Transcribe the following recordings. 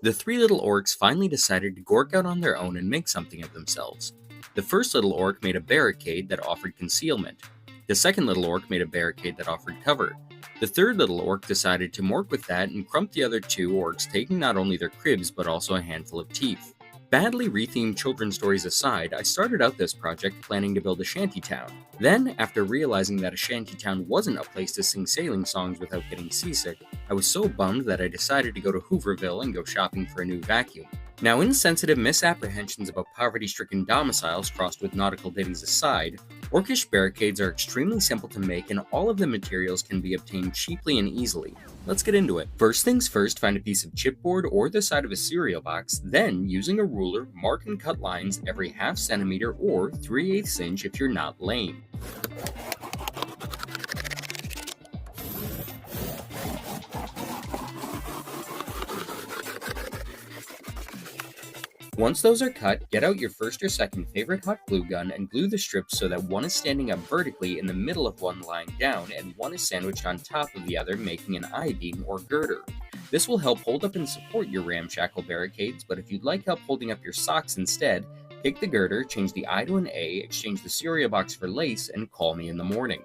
The three little orcs finally decided to gork out on their own and make something of themselves. The first little orc made a barricade that offered concealment. The second little orc made a barricade that offered cover. The third little orc decided to morph with that and crump the other two orcs, taking not only their cribs but also a handful of teeth. Badly rethemed children's stories aside, I started out this project planning to build a shantytown. Then, after realizing that a shantytown wasn't a place to sing sailing songs without getting seasick, I was so bummed that I decided to go to Hooverville and go shopping for a new vacuum. Now, insensitive misapprehensions about poverty-stricken domiciles crossed with nautical ditties aside, orkish barricades are extremely simple to make and all of the materials can be obtained cheaply and easily. Let's get into it. First things first, find a piece of chipboard or the side of a cereal box, then, using a ruler, mark and cut lines every half centimeter or 3/8 inch if you're not lame. Once those are cut, get out your first or second favorite hot glue gun and glue the strips so that one is standing up vertically in the middle of one lying down and one is sandwiched on top of the other, making an I-beam or girder. This will help hold up and support your ramshackle barricades, but if you'd like help holding up your socks instead, take the girder, change the I to an A, exchange the cereal box for lace, and call me in the morning.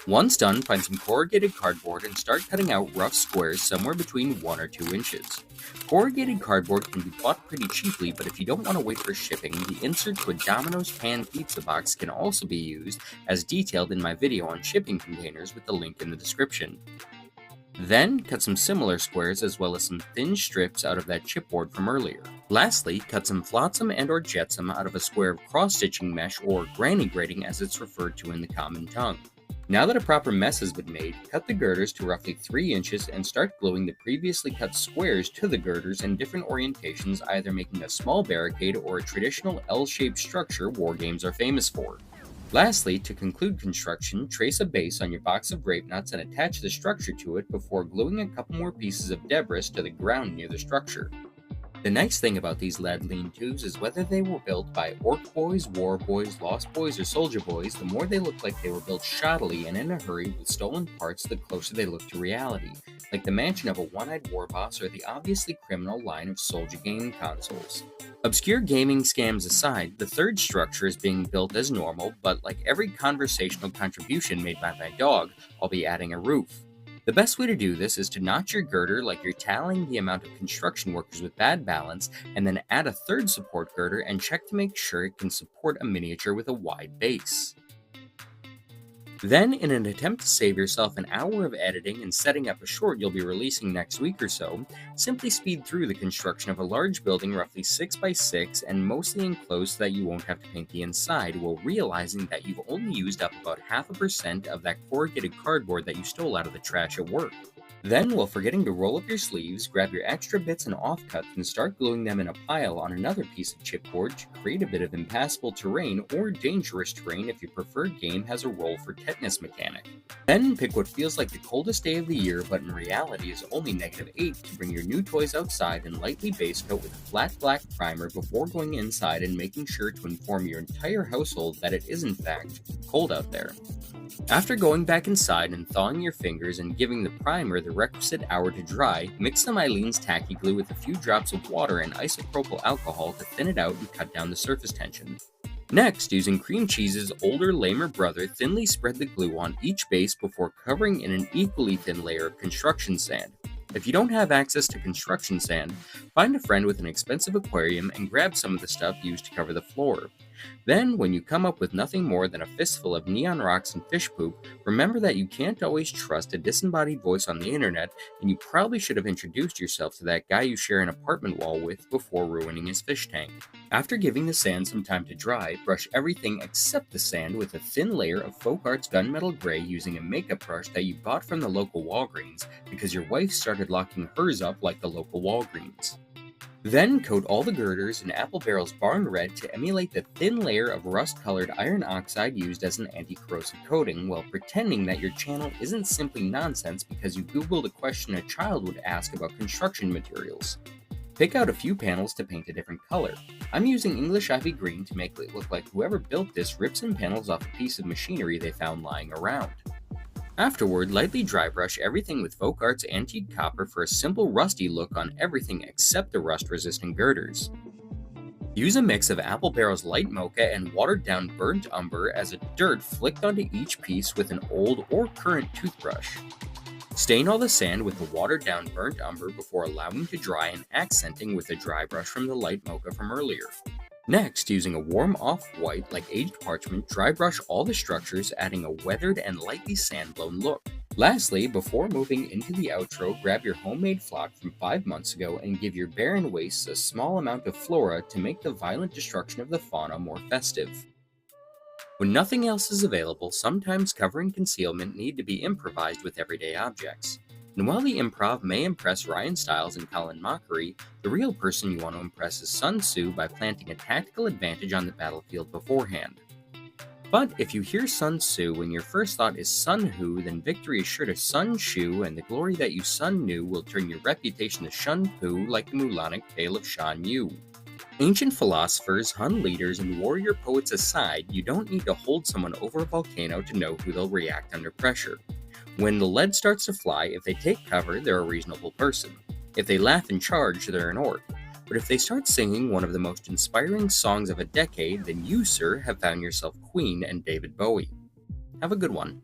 Once done, find some corrugated cardboard and start cutting out rough squares somewhere between 1 or 2 inches. Corrugated cardboard can be bought pretty cheaply, but if you don't want to wait for shipping, the insert to a Domino's pan pizza box can also be used, as detailed in my video on shipping containers with the link in the description. Then, cut some similar squares as well as some thin strips out of that chipboard from earlier. Lastly, cut some flotsam and or jetsam out of a square of cross-stitching mesh or granny grating as it's referred to in the common tongue. Now that a proper mess has been made, cut the girders to roughly 3 inches and start gluing the previously cut squares to the girders in different orientations, either making a small barricade or a traditional L-shaped structure wargames are famous for. Lastly, to conclude construction, trace a base on your box of grape nuts and attach the structure to it before gluing a couple more pieces of debris to the ground near the structure. The nice thing about these lead lean-tos is whether they were built by orc boys, war boys, lost boys, or soldier boys, the more they look like they were built shoddily and in a hurry with stolen parts, the closer they look to reality, like the mansion of a one-eyed war boss or the obviously criminal line of soldier game consoles. Obscure gaming scams aside, the third structure is being built as normal, but like every conversational contribution made by my dog, I'll be adding a roof. The best way to do this is to notch your girder like you're tallying the amount of construction workers with bad balance, and then add a third support girder and check to make sure it can support a miniature with a wide base. Then, in an attempt to save yourself an hour of editing and setting up a short you'll be releasing next week or so, simply speed through the construction of a large building roughly 6 by 6 and mostly enclosed so that you won't have to paint the inside, while realizing that you've only used up about 0.5% of that corrugated cardboard that you stole out of the trash at work. Then, while forgetting to roll up your sleeves, grab your extra bits and offcuts and start gluing them in a pile on another piece of chipboard to create a bit of impassable terrain or dangerous terrain if your preferred game has a roll for tetanus mechanic. Then, pick what feels like the coldest day of the year but in reality is only -8 to bring your new toys outside and lightly base coat with a flat black primer before going inside and making sure to inform your entire household that it is in fact cold out there. After going back inside and thawing your fingers and giving the primer the requisite hour to dry, mix some Eileen's tacky glue with a few drops of water and isopropyl alcohol to thin it out and cut down the surface tension. Next, using cream cheese's older, lamer brother, thinly spread the glue on each base before covering in an equally thin layer of construction sand. If you don't have access to construction sand, find a friend with an expensive aquarium and grab some of the stuff used to cover the floor. Then, when you come up with nothing more than a fistful of neon rocks and fish poop, remember that you can't always trust a disembodied voice on the internet, and you probably should have introduced yourself to that guy you share an apartment wall with before ruining his fish tank. After giving the sand some time to dry, brush everything except the sand with a thin layer of Folk Arts Gunmetal Gray using a makeup brush that you bought from the local Walgreens because your wife started locking hers up like the local Walgreens. Then coat all the girders in Apple Barrel's Barn Red to emulate the thin layer of rust-colored iron oxide used as an anti-corrosive coating, while pretending that your channel isn't simply nonsense because you googled a question a child would ask about construction materials. Pick out a few panels to paint a different color. I'm using English Ivy Green to make it look like whoever built this ripped some panels off a piece of machinery they found lying around. Afterward, lightly dry brush everything with Folk Art's Antique Copper for a simple rusty look on everything except the rust-resistant girders. Use a mix of Apple Barrel's light mocha and watered-down burnt umber as a dirt flicked onto each piece with an old or current toothbrush. Stain all the sand with the watered-down burnt umber before allowing to dry and accenting with a dry brush from the light mocha from earlier. Next, using a warm off-white like aged parchment, dry brush all the structures, adding a weathered and lightly sand-blown look. Lastly, before moving into the outro, grab your homemade flock from 5 months ago and give your barren wastes a small amount of flora to make the violent destruction of the fauna more festive. When nothing else is available, sometimes cover and concealment need to be improvised with everyday objects. And while the improv may impress Ryan Stiles and Colin Mockery, the real person you want to impress is Sun Tzu by planting a tactical advantage on the battlefield beforehand. But if you hear Sun Tzu and your first thought is Sun Hu, then victory is sure to Sun Shu, and the glory that you Sun knew will turn your reputation to Shun Pu like the Mulanic tale of Shan Yu. Ancient philosophers, Hun leaders, and warrior poets aside, you don't need to hold someone over a volcano to know who they'll react under pressure. When the lead starts to fly, if they take cover, they're a reasonable person. If they laugh and charge, they're an orc. But if they start singing one of the most inspiring songs of a decade, then you, sir, have found yourself Queen and David Bowie. Have a good one.